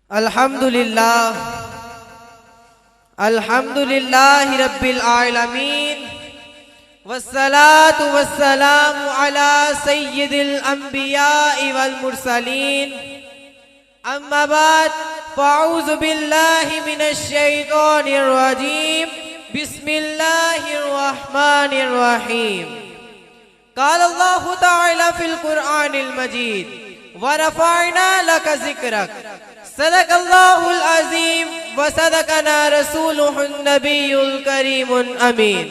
Alhamdulillah Rabbil Alameen Wassalatu wassalamu ala Sayyidil Anbiya'i wal Mursaleen Amma ba'd fa'udhu billahi minash shaitanir rajim Bismillahir Rahmanir Rahim Qala Allahu ta'ala fil Qur'anil Majid Wa rafa'na laka zikrak صدق الله العظيم وصدقنا رسوله النبي الكريم الأمين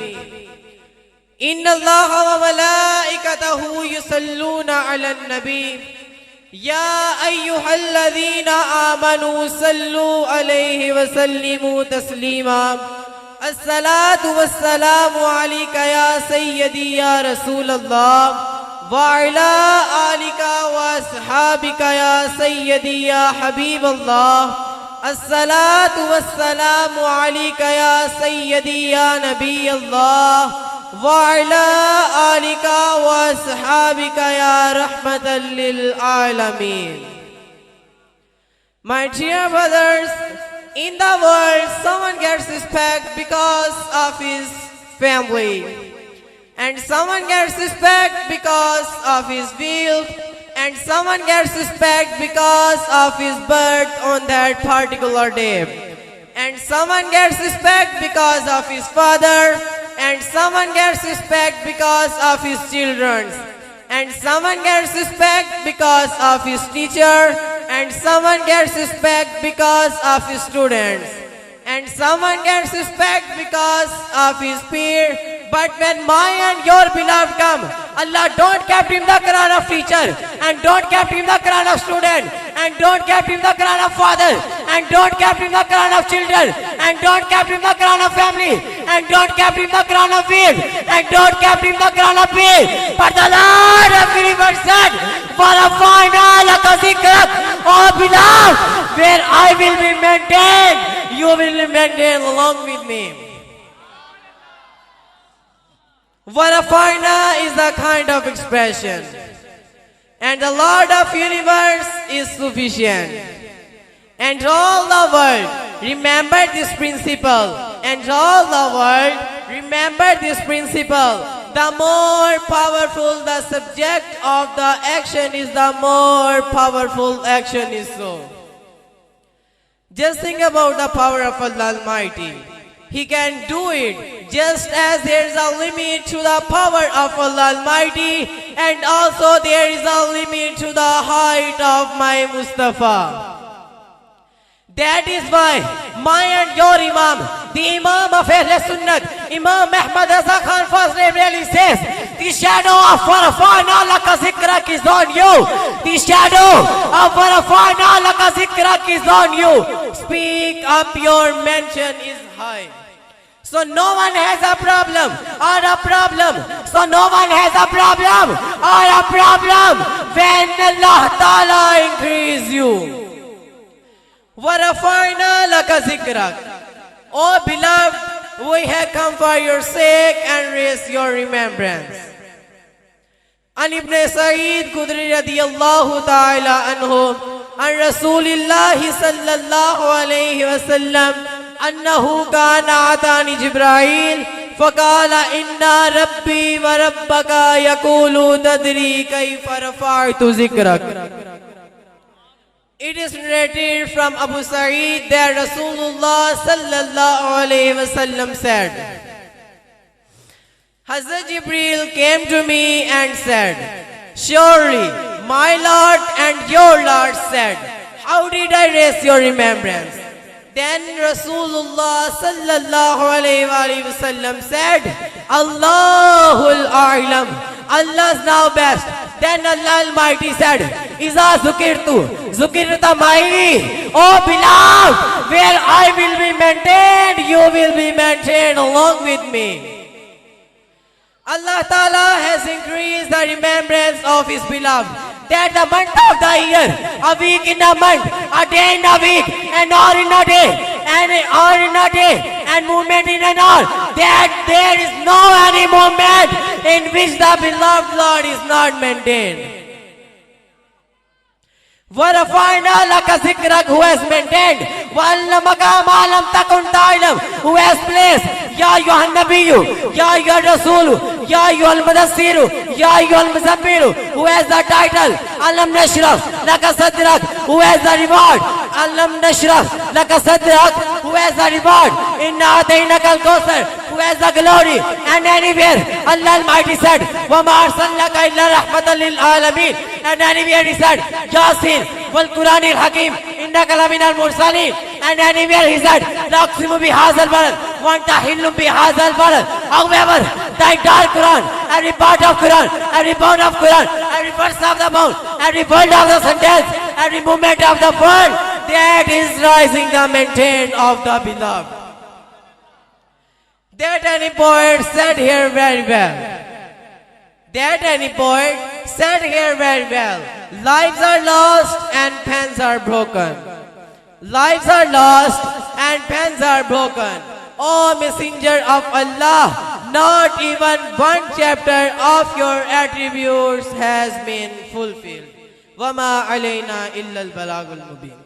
إن الله وملائكته يصلون على النبي يا أيها الذين آمنوا صلوا عليه وسلموا تسليما الصلاة والسلام عليك يا سيدي يا رسول الله وعلى آلك وأصحابك يا سيدي يا حبيب الله الصلاة والسلام عليك يا سيدي يا نبي الله وعلى آلك وأصحابك يا رحمة للعالمين. My dear brothers, in the world someone gets respect because of his family. And someone gets respect because of his wealth, and someone gets respect because of his birth on that particular day. And someone gets respect because of his father, and someone gets respect because of his children. And someone gets respect because of his teacher, and someone gets respect because of his students. And someone gets respect because of his peer. But when my and your beloved come, Allah don't keep him the crown of teacher, and don't keep him the crown of student, and don't keep him the crown of father, and don't keep him the crown of children, and don't keep him the crown of family, and don't keep him the crown of wealth, and don't keep him the crown of peace. But the Lord of the universe said, for a final zikrak, oh beloved, where I will be maintained, you will be maintained along with me. Warafina is a kind of expression, and the Lord of universe is sufficient. And all the world remember this principle, and all the world remember this principle. The more powerful the subject of the action is, the more powerful action is so. Just think about the power of Allah Almighty. He can do it just as there is a limit to the power of Allah Almighty, and also there is a limit to the height of my Mustafa. That is why my and your Imam, the Imam of Ahl Sunnat, Imam Ahmad Raza Khan Fazli really says, the shadow of Warafana laka zikrak is on you. The shadow of Warafana laka zikrak is on you. Speak up, your mention is high. So no one has a problem or a problem. So no one has a problem or a problem when Allah Ta'ala increase you. Warafa'na laka zikrak. Oh beloved, we have come for your sake and raise your remembrance. An Ibn Sa'id Khudri radiyallahu ta'ala anhu, an Rasulillahi sallallahu alayhi wa sallam, أنه كان أتاني جبرائيل فقال إن ربي وربك يقول تدري كيف رفعت ذكرك. It is narrated from Abu Sa'id that Rasulullah sallallahu alayhi wa sallam said, Hazrat Jibreel came to me and said, surely my Lord and your Lord said, how did I raise your remembrance? Then Rasulullah sallallahu alayhi wa sallam said, Allahul A'lam, Allah's now best. Then Allah Almighty said, Iza zukirtu, zukirta ma'i. Oh beloved, where I will be maintained, you will be maintained along with me. Allah Ta'ala has increased the remembrance of His beloved. That the month of the year, a week in a month, a day in a week, an hour in a day, and an hour in a day, and movement in an hour, that there is no any moment in which the beloved Lord is not maintained. وَرَفَعْنَا لَكَ ذِكْرَكَ, who has maintained, وَعَلَّمَكَ مَا لَمْ تَكُنْ تَعْلَمْ, who has placed, يَا أَيُّهَا النَّبِيُّ, يَا أَيُّهَا الرَّسُولُ, يَا أَيُّهَا الْمُدَثِّرُ, يَا أَيُّهَا الْمُزَّمِّلُ, who has the title, أَلَمْ نَشْرَحْ لَكَ صَدْرَكَ, who has the reward, أَلَمْ نَشْرَحْ لَكَ صَدْرَكَ, who has the reward, إِنَّا أَعْطَيْنَاكَ الْكَوْثَرَ, who has the glory, and anywhere Allah Almighty said, وَمَا أَرْسَلْنَاكَ إِلَّا رَحْمَةً لِلْعَالَمِينَ, and anywhere he said, Yasin, وَالْقُرْآنِ الْحَكِيمِ, إِنَّكَ لَمِنَ الْمُرْسَلِينَ, and anywhere he said, لَأُقْسِمُ بِهَذَا الْبَلَدِ وَأَنْتَ حِلٌّ بِهَذَا الْبَلَدِ. However, the entire Quran, every part of Quran, every bone of Quran, every verse of the bone, every word of the sentence, every movement of the word, that is rising the maintain of the beloved. That any poet said here very well. That any poet said here very well. Lives are lost and pens are broken. Lives are lost and pens are broken. O Messenger of Allah, not even one chapter of your attributes has been fulfilled. وَمَا عَلَيْنَا إِلَّا الْبَلَاغُ الْمُبِينُ.